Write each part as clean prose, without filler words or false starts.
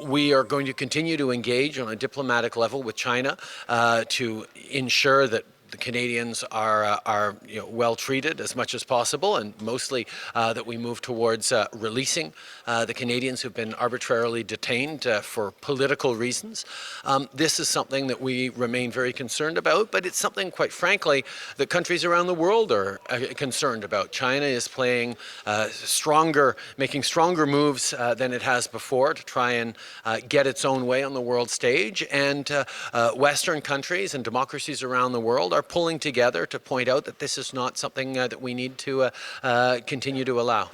We are going to continue to engage on a diplomatic level with China to ensure that the Canadians are well treated as much as possible, and mostly that we move towards releasing the Canadians who've been arbitrarily detained for political reasons. This is something that we remain very concerned about, but it's something, quite frankly, that countries around the world are concerned about. China is playing making stronger moves than it has before to try and get its own way on the world stage, and Western countries and democracies around the world are pulling together to point out that this is not something that we need to continue to allow.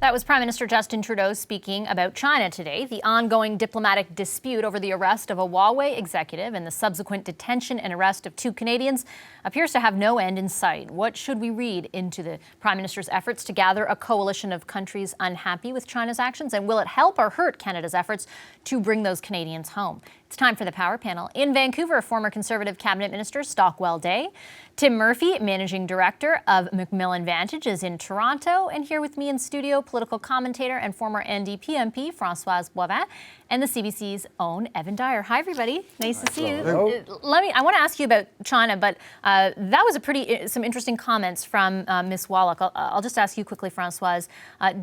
That was Prime Minister Justin Trudeau speaking about China today. The ongoing diplomatic dispute over the arrest of a Huawei executive and the subsequent detention and arrest of 2 Canadians appears to have no end in sight. What should we read into the Prime Minister's efforts to gather a coalition of countries unhappy with China's actions? And will it help or hurt Canada's efforts to bring those Canadians home? It's time for the Power Panel. In Vancouver, former Conservative Cabinet Minister Stockwell Day. Tim Murphy, Managing Director of Macmillan Vantage, is in Toronto. And here with me in studio, political commentator and former NDP MP Françoise Boivin, and the CBC's own Evan Dyer. Hi, everybody. Nice to see you. I want to ask you about China, but that was some interesting comments from Ms. Wallach. I'll just ask you quickly, Françoise.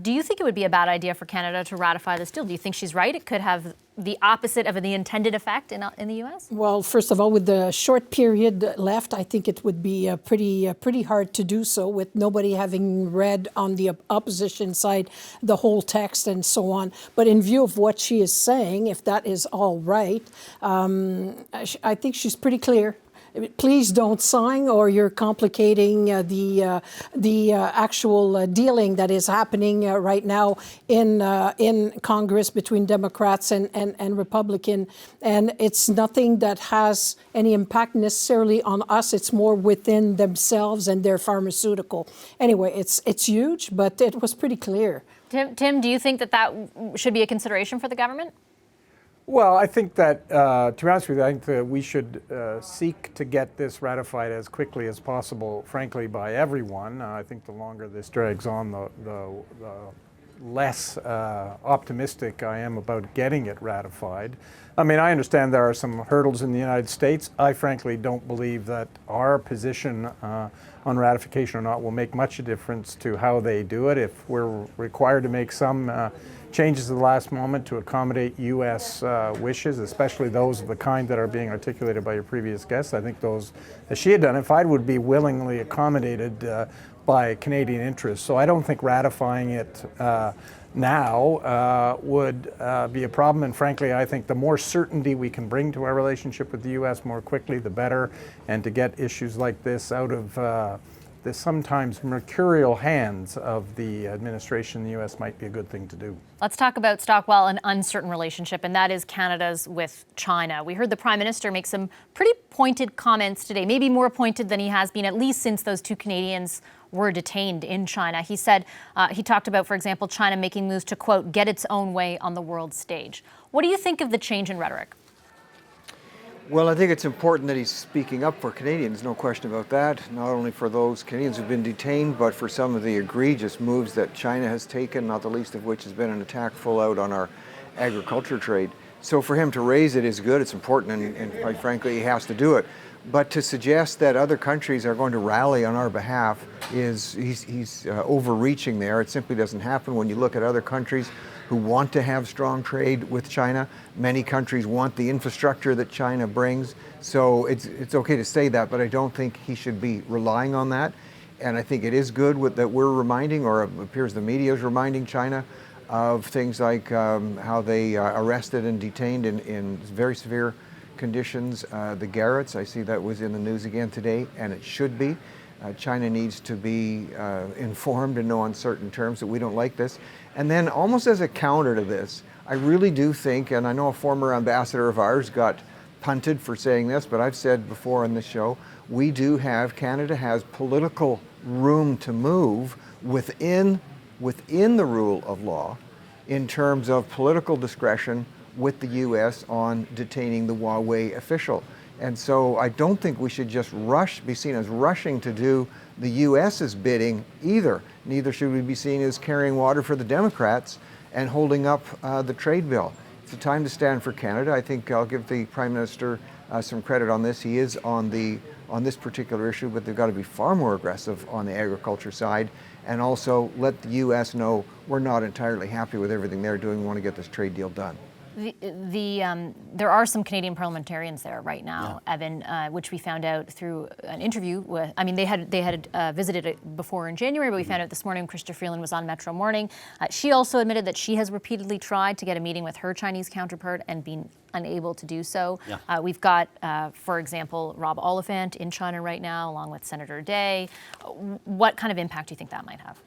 Do you think it would be a bad idea for Canada to ratify this deal? Do you think she's right? It could have the opposite of the intended effect in the U.S.? Well, first of all, with the short period left, I think it would be pretty hard to do so with nobody having read on the opposition side the whole text and so on. But in view of what she is saying, if that is all right, I think she's pretty clear. Please don't sign, or you're complicating the actual dealing that is happening right now in Congress between Democrats and Republican. And it's nothing that has any impact necessarily on us. It's more within themselves and their pharmaceutical. Anyway, it's huge, but it was pretty clear. Tim, do you think that should be a consideration for the government? Well, I think that, to be honest with you, I think that we should seek to get this ratified as quickly as possible, frankly, by everyone. I think the longer this drags on, the less optimistic I am about getting it ratified. I mean, I understand there are some hurdles in the United States. I frankly don't believe that our position on ratification or not will make much a difference to how they do it. If we're required to make some changes at the last moment to accommodate U.S. wishes, especially those of the kind that are being articulated by your previous guests, I think those, as she had done, if I would be willingly accommodated by Canadian interests. So I don't think ratifying it now would be a problem. And frankly, I think the more certainty we can bring to our relationship with the U.S. more quickly, the better. And to get issues like this out of the sometimes mercurial hands of the administration in the U.S. might be a good thing to do. Let's talk about, Stockwell, an uncertain relationship, and that is Canada's with China. We heard the Prime Minister make some pretty pointed comments today, maybe more pointed than he has been, at least since those 2 Canadians were detained in China. He said, he talked about, for example, China making moves to, quote, get its own way on the world stage. What do you think of the change in rhetoric? Well, I think it's important that he's speaking up for Canadians, no question about that. Not only for those Canadians who've been detained, but for some of the egregious moves that China has taken, not the least of which has been an attack full out on our agriculture trade. So for him to raise it is good, it's important, and quite frankly, he has to do it. But to suggest that other countries are going to rally on our behalf he's overreaching there. It simply doesn't happen. When you look at other countries who want to have strong trade with China, many countries want the infrastructure that China brings. So it's okay to say that, but I don't think he should be relying on that. And I think it is good that we're reminding, or it appears the media is reminding China of things like how they arrested and detained in very severe conditions the Garretts. I see that was in the news again today, and it should be. China needs to be informed in no uncertain terms that we don't like this. And then almost as a counter to this, I really do think, and I know a former ambassador of ours got punted for saying this, but I've said before on this show, Canada has political room to move within the rule of law in terms of political discretion with the U.S. on detaining the Huawei official. And so I don't think we should just be seen as rushing to do the U.S.'s bidding either. Neither should we be seen as carrying water for the Democrats and holding up the trade bill. it's a time to stand for Canada. I think I'll give the Prime Minister some credit on this. He is on this particular issue, but they've got to be far more aggressive on the agriculture side, and also let the U.S. know we're not entirely happy with everything they're doing. We want to get this trade deal done. There are some Canadian parliamentarians there right now, Evan, which we found out through an interview with. I mean, they had visited it before in January, but we found out this morning Krista Freeland was on Metro Morning. She also admitted that she has repeatedly tried to get a meeting with her Chinese counterpart and been unable to do so. Yeah. We've got, for example, Rob Oliphant in China right now, along with Senator Day. What kind of impact do you think that might have?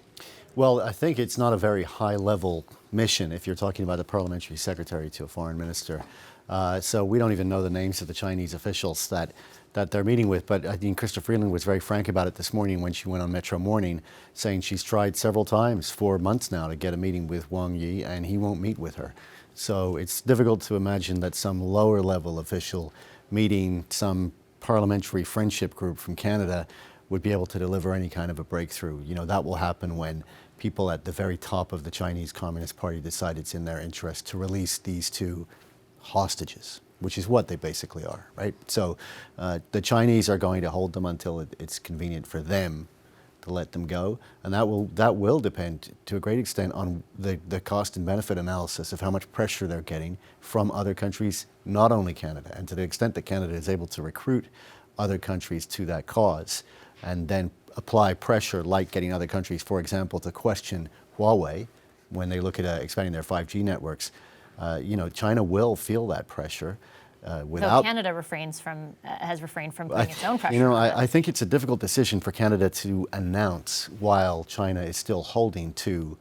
Well, I think it's not a very high-level mission if you're talking about a parliamentary secretary to a foreign minister. So we don't even know the names of the Chinese officials that they're meeting with. But I think Krista Freeland was very frank about it this morning when she went on Metro Morning, saying she's tried several times, 4 months now, to get a meeting with Wang Yi, and he won't meet with her. So it's difficult to imagine that some lower-level official meeting some parliamentary friendship group from Canada would be able to deliver any kind of a breakthrough. You know, that will happen when people at the very top of the Chinese Communist Party decide it's in their interest to release these two hostages, which is what they basically are, right? So the Chinese are going to hold them until it's convenient for them to let them go, and that will depend to a great extent on the cost and benefit analysis of how much pressure they're getting from other countries, not only Canada, and to the extent that Canada is able to recruit other countries to that cause, and then apply pressure like getting other countries, for example, to question Huawei when they look at expanding their 5G networks. You know, China will feel that pressure. So Canada has refrained from putting its own pressure. You know, I think it's a difficult decision for Canada to announce while China is still holding to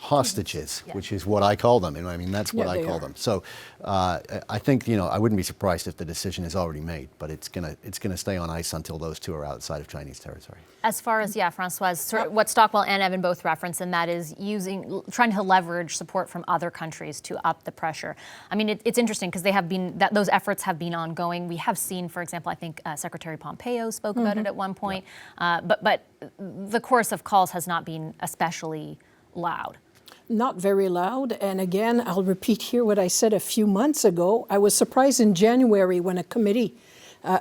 hostages, which is what I call them. I mean, that's what I call them. So I think, you know, I wouldn't be surprised if the decision is already made, but it's gonna stay on ice until those two are outside of Chinese territory. As far as, Françoise, what Stockwell and Evan both referenced, and that is trying to leverage support from other countries to up the pressure. I mean, it's interesting because those efforts have been ongoing. We have seen, for example, I think Secretary Pompeo spoke about it at one point, but the course of calls has not been especially loud. Not very loud. And again, I'll repeat here what I said a few months ago. I was surprised in January when a committee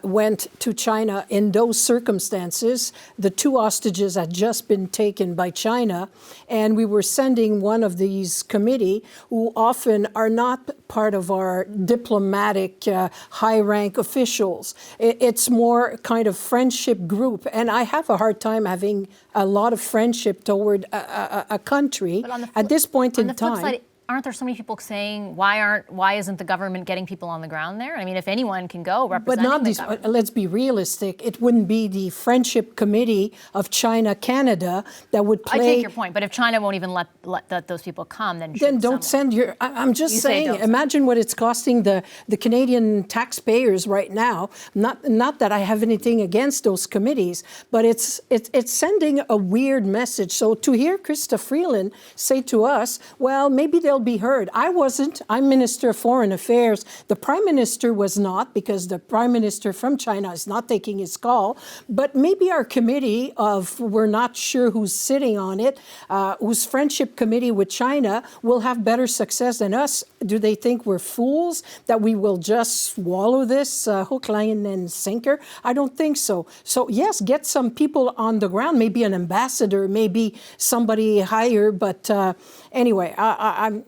went to China in those circumstances. The two hostages had just been taken by China, and we were sending one of these committee who often are not part of our diplomatic high-rank officials. It's more kind of friendship group, and I have a hard time having a lot of friendship toward a country at this point in time. Aren't there so many people saying why isn't the government getting people on the ground there? I mean, if anyone can go representing but not these. Let's be realistic. It wouldn't be the Friendship Committee of China-Canada that would play. I take your point, but if China won't even let those people come, then don't send your. I'm just saying. Imagine what it's costing the Canadian taxpayers right now. Not that I have anything against those committees, but it's sending a weird message. So to hear Krista Freeland say to us, well, maybe they'll be heard. I wasn't. I'm Minister of Foreign Affairs. The Prime Minister was not, because the Prime Minister from China is not taking his call. But maybe our committee we're not sure who's sitting on it, whose friendship committee with China will have better success than us. Do they think we're fools, that we will just swallow this hook, line, and sinker? I don't think so. So yes, get some people on the ground, maybe an ambassador, maybe somebody higher. But anyway,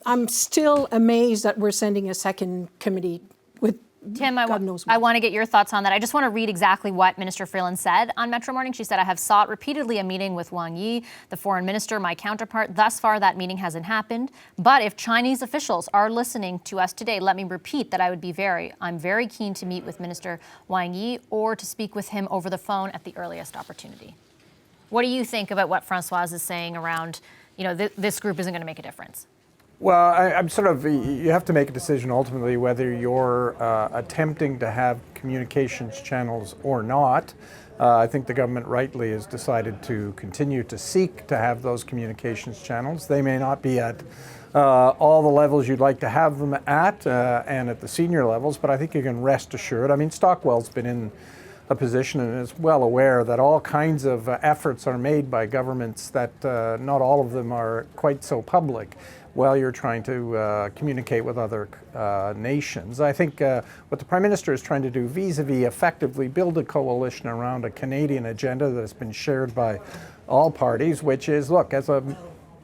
I'm still amazed that we're sending a second committee with Tim, God knows what. I want to get your thoughts on that. I just want to read exactly what Minister Freeland said on Metro Morning. She said, I have sought repeatedly a meeting with Wang Yi, the foreign minister, my counterpart. Thus far, that meeting hasn't happened. But if Chinese officials are listening to us today, let me repeat that I'm very keen to meet with Minister Wang Yi or to speak with him over the phone at the earliest opportunity. What do you think about what Françoise is saying around, this group isn't going to make a difference? Well, you have to make a decision ultimately whether you're attempting to have communications channels or not. I think the government rightly has decided to continue to seek to have those communications channels. They may not be at all the levels you'd like to have them at and at the senior levels, but I think you can rest assured. I mean, Stockwell's been in a position and is well aware that all kinds of efforts are made by governments that not all of them are quite so public. while you're trying to communicate with other nations. I think what the Prime Minister is trying to do vis-a-vis effectively build a coalition around a Canadian agenda that has been shared by all parties, which is, look, as a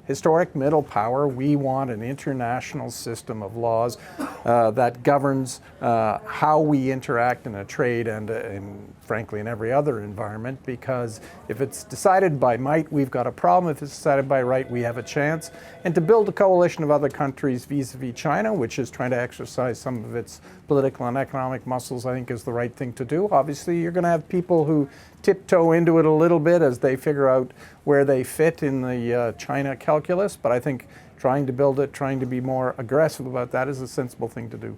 historic middle power, we want an international system of laws that governs how we interact in a trade and frankly in every other environment, because if it's decided by might, we've got a problem. If it's decided by right, we have a chance. And to build a coalition of other countries vis-a-vis China, which is trying to exercise some of its political and economic muscles, I think is the right thing to do. Obviously, you're going to have people who tiptoe into it a little bit as they figure out where they fit in the China calculus, but I think trying to build it, trying to be more aggressive about that is a sensible thing to do.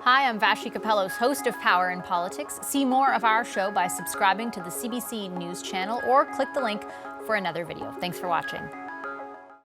Hi, I'm Vashi Capellos, host of Power in Politics. See more of our show by subscribing to the CBC News channel or click the link for another video. Thanks for watching.